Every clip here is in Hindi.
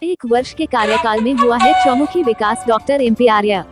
एक वर्ष के कार्यकाल में हुआ है चौमुखी विकास। डॉक्टर MP आर्य।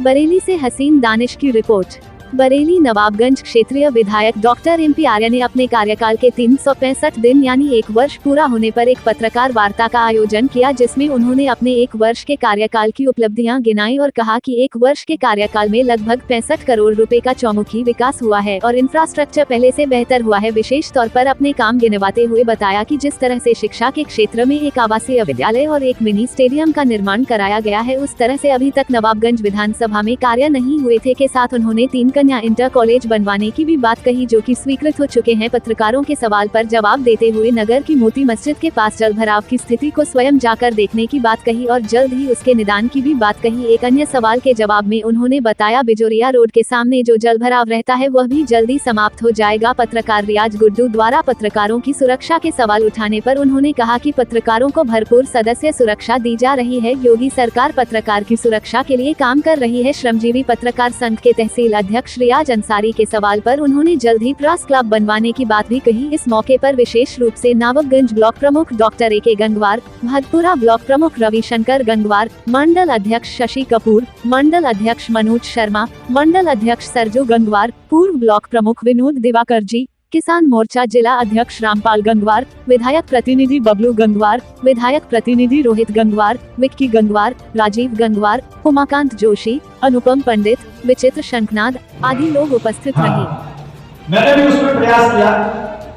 बरेली से हसीन दानिश की रिपोर्ट। बरेली नवाबगंज क्षेत्रीय विधायक डॉक्टर MP आर्य ने अपने कार्यकाल के 365 दिन यानी एक वर्ष पूरा होने पर एक पत्रकार वार्ता का आयोजन किया, जिसमें उन्होंने अपने एक वर्ष के कार्यकाल की उपलब्धियां गिनाई और कहा कि एक वर्ष के कार्यकाल में लगभग 65 करोड़ रुपए का चौमुखी विकास हुआ है और इंफ्रास्ट्रक्चर पहले से बेहतर हुआ है। विशेष तौर पर अपने काम गिनवाते हुए बताया कि जिस तरह से शिक्षा के क्षेत्र में एक आवासीय विद्यालय और एक मिनी स्टेडियम का निर्माण कराया गया है, उस तरह से अभी तक नवाबगंज विधानसभा में कार्य नहीं हुए थे। के साथ उन्होंने 3 कन्या इंटर कॉलेज बनवाने की भी बात कही, जो कि स्वीकृत हो चुके हैं। पत्रकारों के सवाल पर जवाब देते हुए नगर की मोती मस्जिद के पास जल भराव की स्थिति को स्वयं जाकर देखने की बात कही और जल्द ही उसके निदान की भी बात कही। एक अन्य सवाल के जवाब में उन्होंने बताया बिजोरिया रोड के सामने जो जल भराव रहता है वह भी जल्दी समाप्त हो जाएगा। पत्रकार रियाज गुड्डू द्वारा पत्रकारों की सुरक्षा के सवाल उठाने पर उन्होंने कहा कि पत्रकारों को भरपूर सदस्य सुरक्षा दी जा रही है। योगी सरकार पत्रकार की सुरक्षा के लिए काम कर रही है। श्रमजीवी पत्रकार संघ के तहसील अध्यक्ष रियाज अंसारी के सवाल पर उन्होंने जल्द ही प्रेस क्लब बनवाने की बात भी कही। इस मौके पर विशेष रूप से नवाबगंज ब्लॉक प्रमुख doctor AK Gangwar, Bhadpura block प्रमुख रविशंकर गंगवार, मंडल अध्यक्ष शशि कपूर, मंडल अध्यक्ष मनोज शर्मा, मंडल अध्यक्ष सरजू गंगवार, पूर्व ब्लॉक प्रमुख विनोद दिवाकर जी, किसान मोर्चा जिला अध्यक्ष रामपाल गंगवार, विधायक प्रतिनिधि बबलू गंगवार, विधायक प्रतिनिधि रोहित गंगवार, विक्की गंगवार, राजीव गंगवार, उमाकांत जोशी, अनुपम पंडित, विचित्र शंखनाद आदि लोग उपस्थित रहे। मैंने भी उसमें प्रयास किया,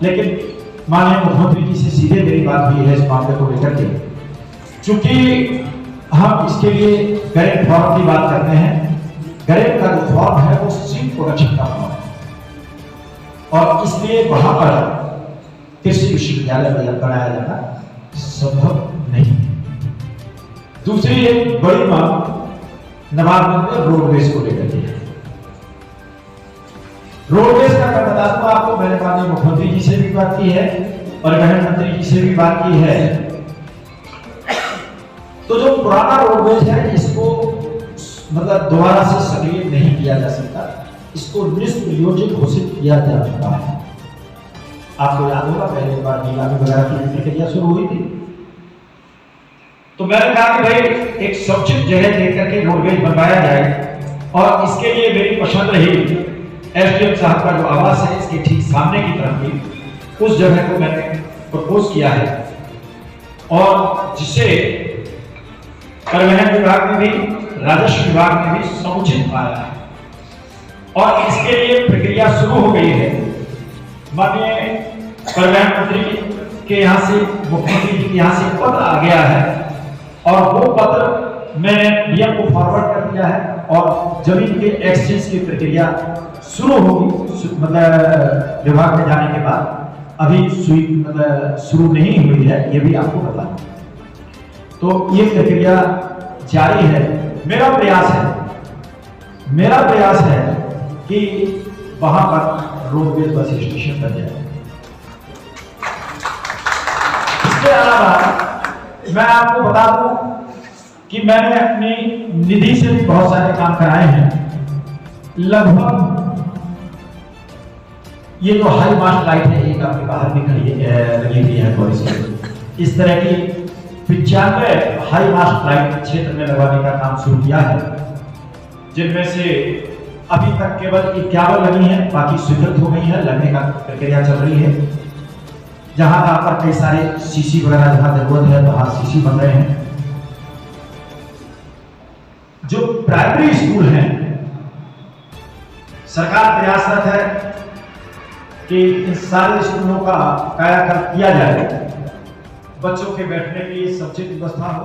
लेकिन माननीय मुख्यमंत्री जी से सीधे मेरी बात हुई है इस मामले को लेकर के। चूंकि हम इसके लिए गरीब फॉर्म की बात करते हैं, गरीब का जो फॉर्म है वो सीड प्रोडक्शन का फॉर्म है और इसलिए वहां पर कृषि विश्वविद्यालय बनाया जाना संभव नहीं है। दूसरी एक बड़ी मांग नवाबगंज में रोडवेज को लेकर के है। रोडवेज का मैं बता दूं आपको, मैंने माननीय मुख्यमंत्री जी से भी बात की है, परिवहन मंत्री जी से भी बात की है। तो जो पुराना रोडवेज है इसको मतलब दोबारा से सक्रिय नहीं किया जा सकता, इसको निष्प्रयोजक घोषित किया जा चुका है। आपको याद होगा पहले एक बार नीलामी वगैरह की प्रक्रिया शुरू हुई थी, तो मैंने कहा कि भाई एक समुचित जगह लेकर के रोडवेज बनवाया जाए और इसके लिए मेरी पसंद रही SDM साहब का जो आवास है इसके ठीक सामने की तरफ भी उस जगह को मैंने प्रपोज किया है और जिसे परिवहन विभाग ने भी राजस्व विभाग ने भी समुचित पाया है और इसके लिए प्रक्रिया शुरू हो गई है। माननीय परिवहन मंत्री के यहाँ से, मुख्यमंत्री जी के यहाँ से पत्र आ गया है और वो पत्र मैंने DM को फॉरवर्ड कर दिया है और जमीन के एक्सचेंज की प्रक्रिया शुरू होगी। मतलब विभाग में जाने के बाद अभी शुरू नहीं हुई है, ये भी आपको बता दूं। तो ये प्रक्रिया जारी है। मेरा प्रयास है कि वहां पर रोडवेज बस स्टेशन बन जाए। इसके अलावा मैं आपको बता दूं कि मैंने अपनी निधि से भी बहुत सारे काम कराए हैं। लगभग ये जो हाई मास्ट लाइट है एक आपके बाहर भी लगी हुई है थोड़ी सी, इस तरह की 95 हाई मास्ट लाइट क्षेत्र में लगाने का काम शुरू किया है, जिनमें से अभी तक केवल 51 लगी है, बाकी स्वीकृत हो गई है, लगने का प्रक्रिया चल रही है। जहां पर कई सारे CC वगैरह जहां जरूरत है वहां CC बन रहे हैं। जो प्राइमरी स्कूल हैं, सरकार प्रयासरत है कि इन सारे स्कूलों का कायाकल्प किया जाए, बच्चों के बैठने की समुचित व्यवस्था हो।